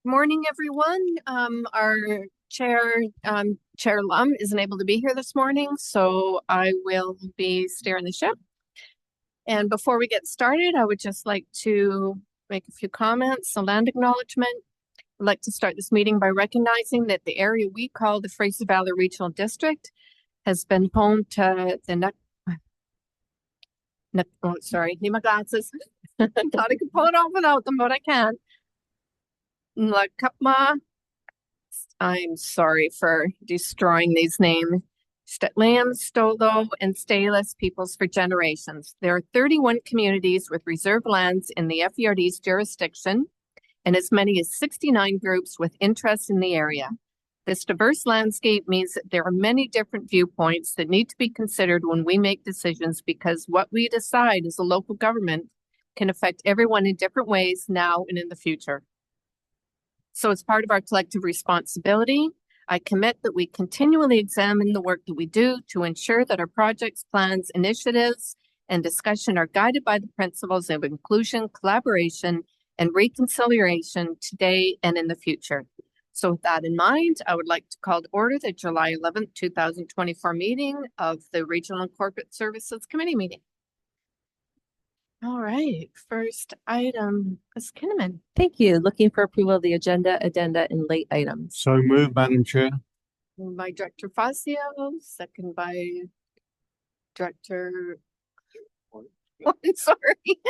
Morning, everyone. Our Chair Lum, isn't able to be here this morning, so I will be steering the ship. And before we get started, I would just like to make a few comments, a land acknowledgement. I'd like to start this meeting by recognizing that the area we call the Fraser Valley Regional District has been home to the need my glasses. Thought I could pull it off without them, but I can't. Lakapma, I'm sorry for destroying these names. Lam, Stolo, and Stayless peoples for generations. There are 31 communities with reserve lands in the FERD's jurisdiction and as many as 69 groups with interest in the area. This diverse landscape means that there are many different viewpoints that need to be considered when we make decisions, because what we decide as a local government can affect everyone in different ways now and in the future. So as part of our collective responsibility, I commit that we continually examine the work that we do to ensure that our projects, plans, initiatives, and discussion are guided by the principles of inclusion, collaboration, and reconciliation today and in the future. So with that in mind, I would like to call to order the July 11th, 2024 meeting of the Regional and Corporate Services Committee meeting. All right, first item, Ms. Kinnaman. Thank you. Looking for approval of the agenda, and late items. So moved, Madam Chair. Moved by Director Fazio, second by Director. Sorry.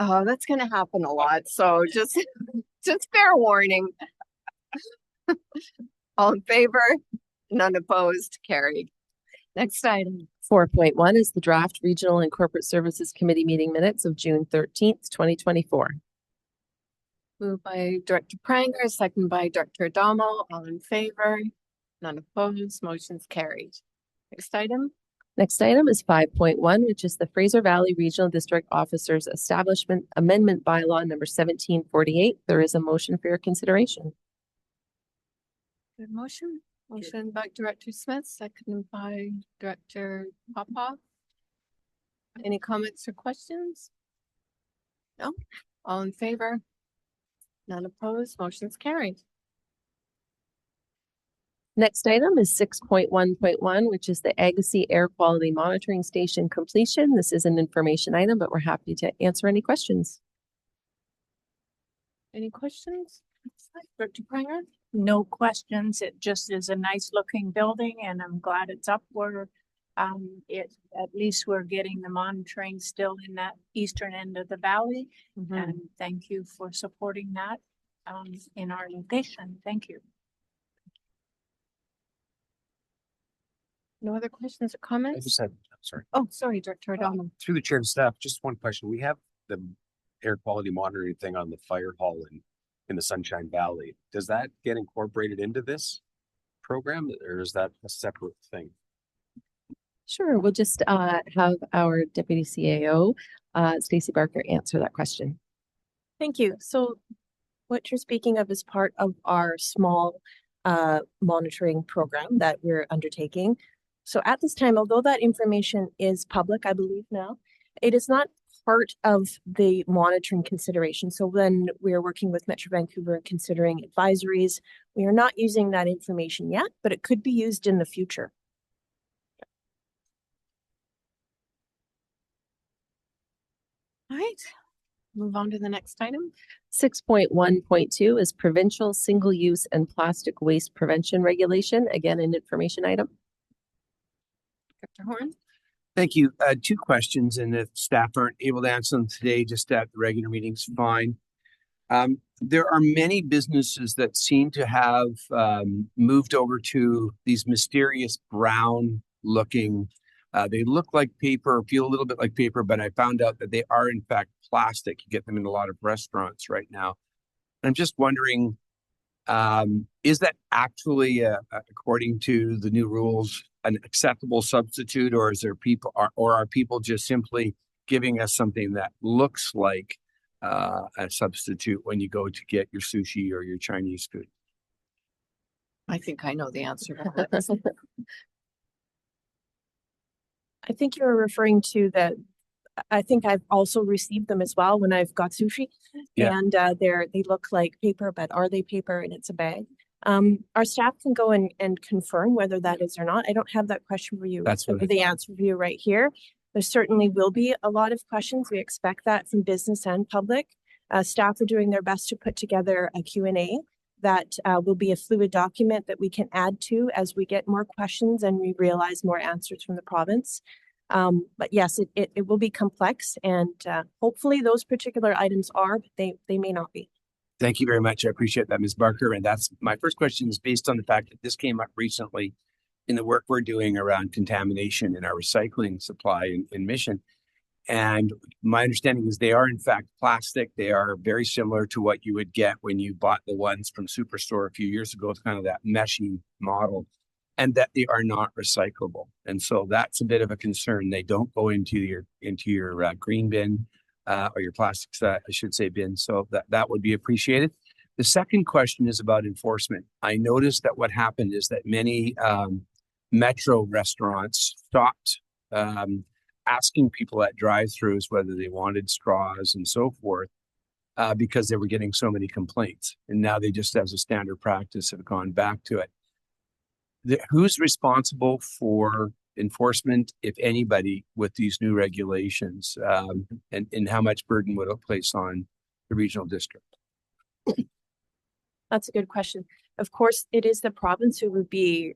Oh, that's going to happen a lot. So just fair warning. All in favor? None opposed? Carried. Next item. 4.1 is the draft Regional and Corporate Services Committee meeting minutes of June 13th, 2024. Moved by Director Pranger, second by Director Adamo. All in favor? None opposed? Motion's carried. Next item. Next item is 5.1, which is the Fraser Valley Regional District Officers Establishment Amendment Bylaw number 1748. There is a motion for your consideration. Good motion. Motion by Director Smith, seconded by Director Popoff. Any comments or questions? No? All in favor? None opposed? Motion's carried. Next item is 6.1.1, which is the Agassiz Air Quality Monitoring Station completion. This is an information item, but we're happy to answer any questions. Any questions? Director Pranger? No questions. It just is a nice looking building, and I'm glad it's up where at least we're getting the monitoring still in that eastern end of the valley. And thank you for supporting that in our location. Thank you. No other questions or comments? I just had, sorry. Oh, sorry, Director Adamo. Through the chair and staff, just one question. We have the air quality monitoring thing on the fire hall in the Sunshine Valley. Does that get incorporated into this program, or is that a separate thing? Sure. We'll just have our Deputy CAO, Stacey Barker, answer that question. Thank you. So what you're speaking of is part of our small monitoring program that we're undertaking. So at this time, although that information is public, I believe now, it is not part of the monitoring consideration. So when we're working with Metro Vancouver and considering advisories, we are not using that information yet, but it could be used in the future. All right, move on to the next item. 6.1.2 is provincial single-use and plastic waste prevention regulation. Again, an information item. Director Horn. Thank you. Two questions, and if staff aren't able to answer them today, just at the regular meetings, fine. There are many businesses that seem to have moved over to these mysterious brown-looking. They look like paper, or feel a little bit like paper, but I found out that they are in fact plastic. You get them in a lot of restaurants right now. I'm just wondering, is that actually, according to the new rules, an acceptable substitute, or is there people, or are people just simply giving us something that looks like a substitute when you go to get your sushi or your Chinese food? I think I know the answer to this. I think you're referring to I think I've also received them as well when I've got sushi. Yeah. And they look like paper, but are they paper and it's a bag? Our staff can go and confirm whether that is or not. I don't have that question for you. That's what I the answer for you right here. There certainly will be a lot of questions. We expect that from business and public. Staff are doing their best to put together a Q&A that will be a fluid document that we can add to as we get more questions and we realize more answers from the province. But yes, it will be complex, and hopefully those particular items are, but they may not be. Thank you very much. I appreciate that, Ms. Barker. And that's my first question is based on the fact that this came up recently in the work we're doing around contamination in our recycling supply in Mission. And my understanding is they are in fact plastic. They are very similar to what you would get when you bought the ones from Superstore a few years ago. It's kind of that meshy model, and that they are not recyclable. And so that's a bit of a concern. They don't go into your green bin or your plastics, I should say, bin. So that would be appreciated. The second question is about enforcement. I noticed that what happened is that many Metro restaurants stopped asking people at drive-thrus whether they wanted straws and so forth because they were getting so many complaints. And now they just, as a standard practice, have gone back to it. Who's responsible for enforcement, if anybody, with these new regulations, and how much burden would it place on the regional district? That's a good question. Of course, it is the province who would be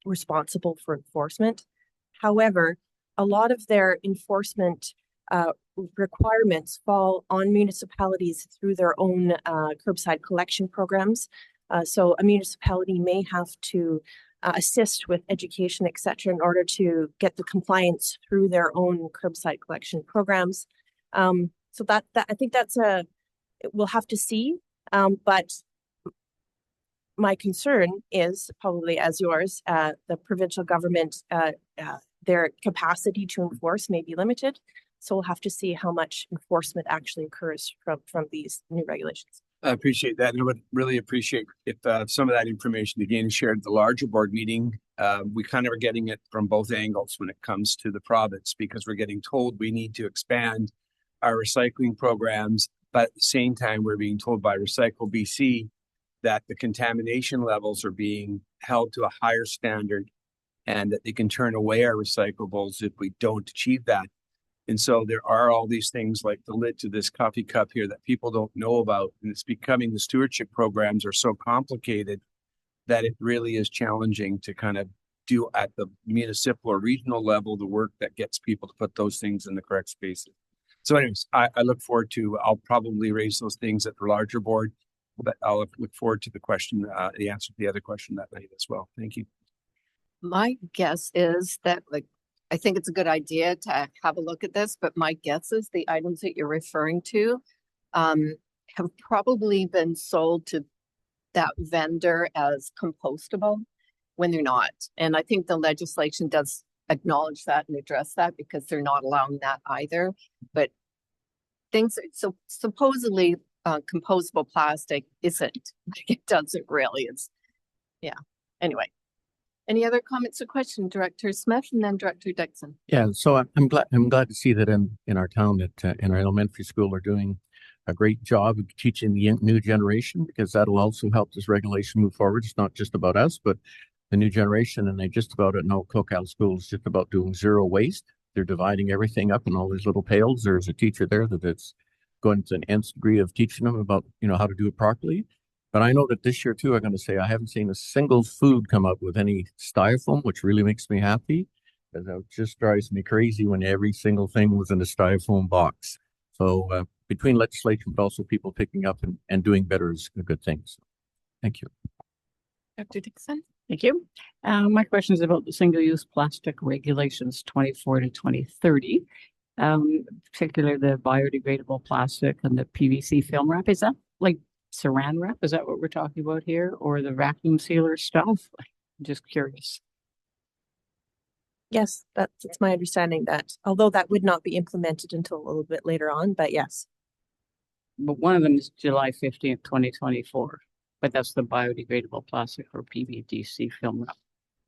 responsible for enforcement. However, a lot of their enforcement requirements fall on municipalities through their own curbside collection programs. So a municipality may have to assist with education, et cetera, in order to get the compliance through their own curbside collection programs. So that I think that's we'll have to see. But my concern is probably as yours, the provincial government, their capacity to enforce may be limited. So we'll have to see how much enforcement actually occurs from these new regulations. I appreciate that. And I would really appreciate if some of that information again is shared at the larger board meeting. We kind of are getting it from both angles when it comes to the province, because we're getting told we need to expand our recycling programs. But at the same time, we're being told by Recycle BC that the contamination levels are being held to a higher standard and that they can turn away our recyclables if we don't achieve that. And so there are all these things like the lid to this coffee cup here that people don't know about. And it's becoming, the stewardship programs are so complicated that it really is challenging to kind of do at the municipal or regional level the work that gets people to put those things in the correct spaces. So anyways, I look forward to, I'll probably raise those things at the larger board, but I'll look forward to the question, the answer to the other question that night as well. Thank you. My guess is that, like, I think it's a good idea to have a look at this, but my guess is the items that you're referring to have probably been sold to that vendor as compostable when they're not. And I think the legislation does acknowledge that and address that, because they're not allowing that either. But things, so supposedly compostable plastic isn't, like, it doesn't really. It's, yeah. Anyway. Any other comments or questions, Director Smith and then Director Dixon? Yeah, so I'm glad to see that in our town that in our elementary school are doing a great job of teaching the new generation, because that'll also help this regulation move forward. It's not just about us, but the new generation, and they just about at no Coquille School is just about doing zero waste. They're dividing everything up in all these little pails. There's a teacher there that's going to an nth degree of teaching them about, how to do it properly. But I know that this year too, I'm going to say I haven't seen a single food come up with any styrofoam, which really makes me happy, because it just drives me crazy when every single thing was in a styrofoam box. So between legislation, but also people picking up and doing better is a good thing. So, thank you. Dr. Dixon? Thank you. My question is about the single-use plastic regulations 24 to 2030, particularly the biodegradable plastic and the PVC film wrap. Is that like Saran wrap? Is that what we're talking about here, or the vacuum sealer stuff? I'm just curious. Yes, that's my understanding, that although that would not be implemented until a little bit later on, but yes. But one of them is July 15th, 2024. But that's the biodegradable plastic or PVDC film wrap.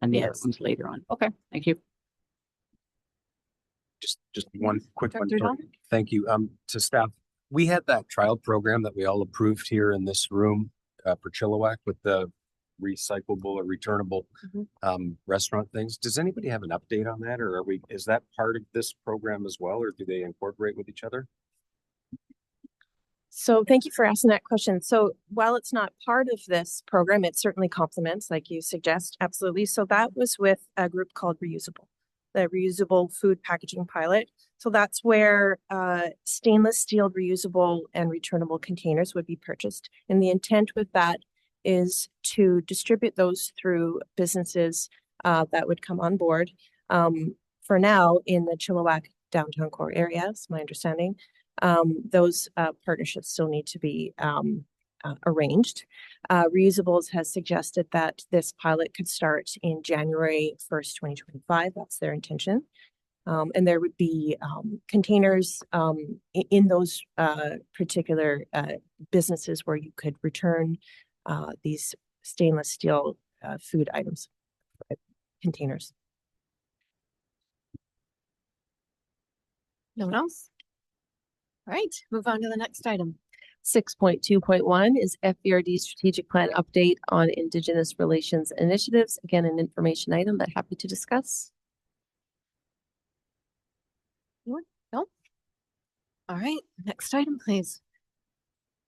And the other one's later on. Okay, thank you. just one quick one. Dr. for- Dominic? Thank you. To staff, we had that trial program that we all approved here in this room for Chilliwack with the recyclable or returnable restaurant things. Does anybody have an update on that, or is that part of this program as well, or do they incorporate with each other? So thank you for asking that question. So while it's not part of this program, it certainly complements, like you suggest, absolutely. So that was with a group called Reusable, the Reusable Food Packaging Pilot. So that's where stainless steel reusable and returnable containers would be purchased. And the intent with that is to distribute those through businesses that would come on board. For now, in the Chilliwack downtown core area, it's my understanding. Those partnerships still need to be arranged. Reusables has suggested that this pilot could start in January 1st, 2025. That's their intention. And there would be containers in those particular businesses where you could return these stainless steel food items, containers. No one else? All right, move on to the next item. 6.2.1 is FBRD Strategic Plan Update on Indigenous Relations Initiatives. Again, an information item, but happy to discuss. No? All right, next item, please.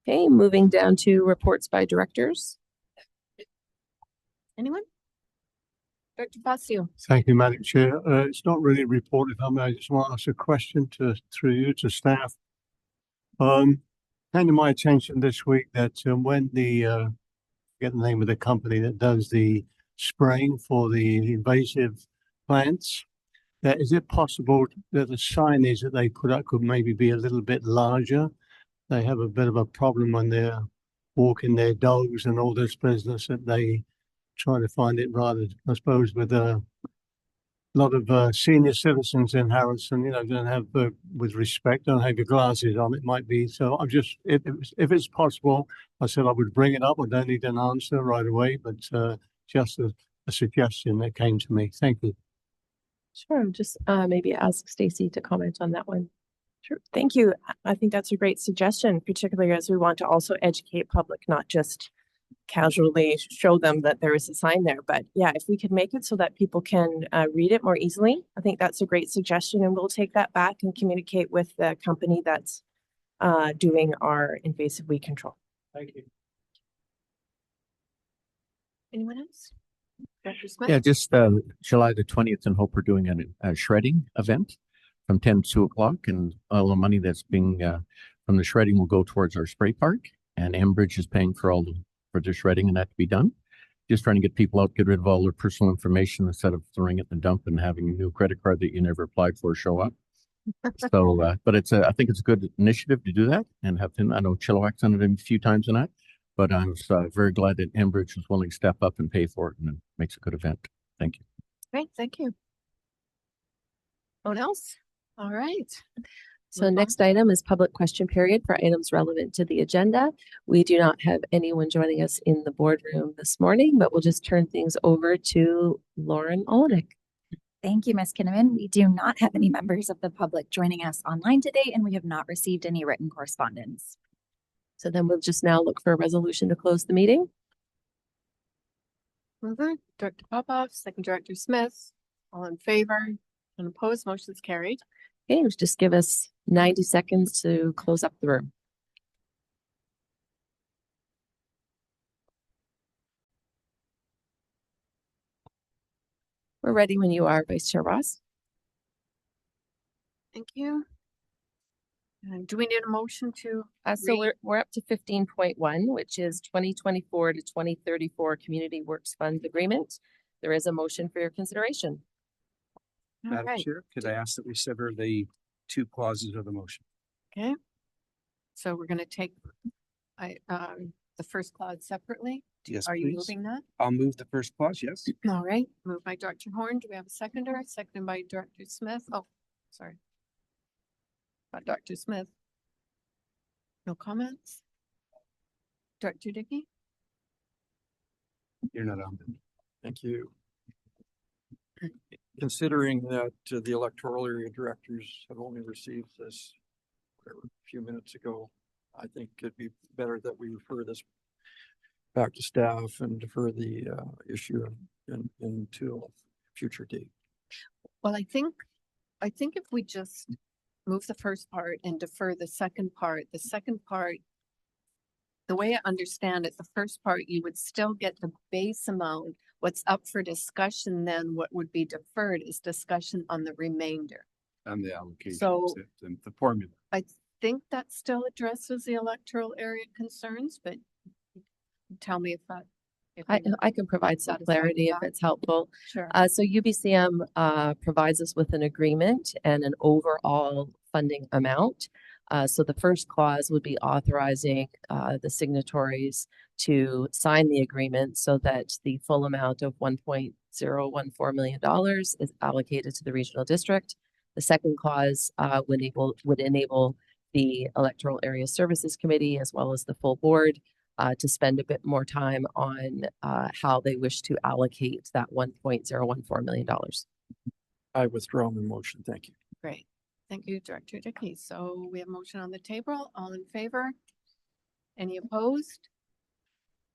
Okay, moving down to reports by directors. Anyone? Dr. Fazio? Thank you, Madam Chair. It's not really a report, if I may. I just want to ask a question through you to staff. Came to my attention this week that when get the name of the company that does the spraying for the invasive plants, that is it possible that the signage that they put up could maybe be a little bit larger? They have a bit of a problem when they're walking their dogs and all this business, that they try to find it rather, I suppose, with a lot of senior citizens in Harrison, don't have with respect, don't have your glasses on. It might be so. I'm just, if it's possible, I said I would bring it up. I don't need an answer right away, but just a suggestion that came to me. Thank you. Sure, just maybe ask Stacy to comment on that one. Sure. Thank you. I think that's a great suggestion, particularly as we want to also educate public, not just casually show them that there is a sign there. But yeah, if we could make it so that people can read it more easily, I think that's a great suggestion, and we'll take that back and communicate with the company that's doing our invasive weed control. Thank you. Anyone else? Dr. Smith? Yeah, just July the 20th in Hope, we're doing a shredding event from 10 to 2 o'clock, and all the money that's being from the shredding will go towards our spray park, and Enbridge is paying for for the shredding and that to be done. Just trying to get people out, get rid of all their personal information instead of throwing it in the dump and having a new credit card that you never applied for show up. So, but I think it's a good initiative to do that and have I know Chilliwack's done it a few times in that, but I'm very glad that Enbridge was willing to step up and pay for it, and it makes a good event. Thank you. Great, thank you. Anyone else? All right. So Move on. next item is public question period for items relevant to the agenda. We do not have anyone joining us in the boardroom this morning, but we'll just turn things over to Lauren Olenek. Thank you, Ms. Kinnaman. We do not have any members of the public joining us online today, and we have not received any written correspondence. So then we'll just now look for a resolution to close the meeting. Mover, Director Popoff, second Director Smith. All in favor? And opposed, motion's carried. Okay, just give us 90 seconds to close up the room. We're ready when you are, Vice Chair Ross. Thank you. Do we need a motion to? So we're up to 15.1, which is 2024 to 2034 Community Works Fund Agreement. There is a motion for your consideration. All Madam right. Chair, could I ask that we sever the two clauses of the motion? Okay. So we're going to take the first clause separately. Yes, Are you please. moving that? I'll move the first clause, yes. All right. Moved by Dr. Horn. Do we have a seconder? Seconded by Director Smith. Oh, sorry. Dr. Smith. No comments? Director Dickey? You're not on. Thank you. considering that the electoral area directors have only received this, whatever, a few minutes ago, I think it'd be better that we refer this back to staff and defer the issue until a future date. Well, I think if we just move the first part and defer the second part, the way I understand it, the first part, you would still get the base amount. What's up for discussion then, what would be deferred is discussion on the remainder. And the allocation, So- and the formula. I think that still addresses the electoral area concerns, but tell me if that. if I'm I can provide some satisfied with clarity if that. it's helpful. Sure. So UBCM provides us with an agreement and an overall funding amount. So the first clause would be authorizing the signatories to sign the agreement so that the full amount of $1.014 million is allocated to the regional district. The second clause would enable the Electoral Area Services Committee as well as the full board to spend a bit more time on how they wish to allocate that $1.014 million. I withdraw my motion. Thank you. Great. Thank you, Director Dickey. So we have motion on the table. All in favor? Any opposed?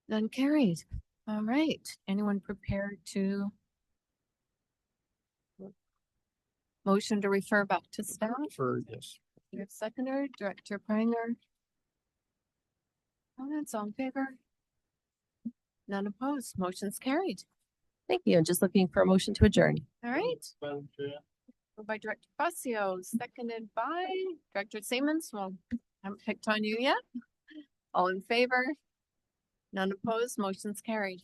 None carried. All right. Anyone prepared to motion to refer back to staff? For yes. We have seconder, Director Pranger. Comments, all in favor? None opposed. Motion's carried. Thank you. And just looking for a motion to adjourn. All right. Moved by Director Facio, seconded by Director Siemens. Well, I haven't picked on you yet. All in favor? None opposed. Motion's carried.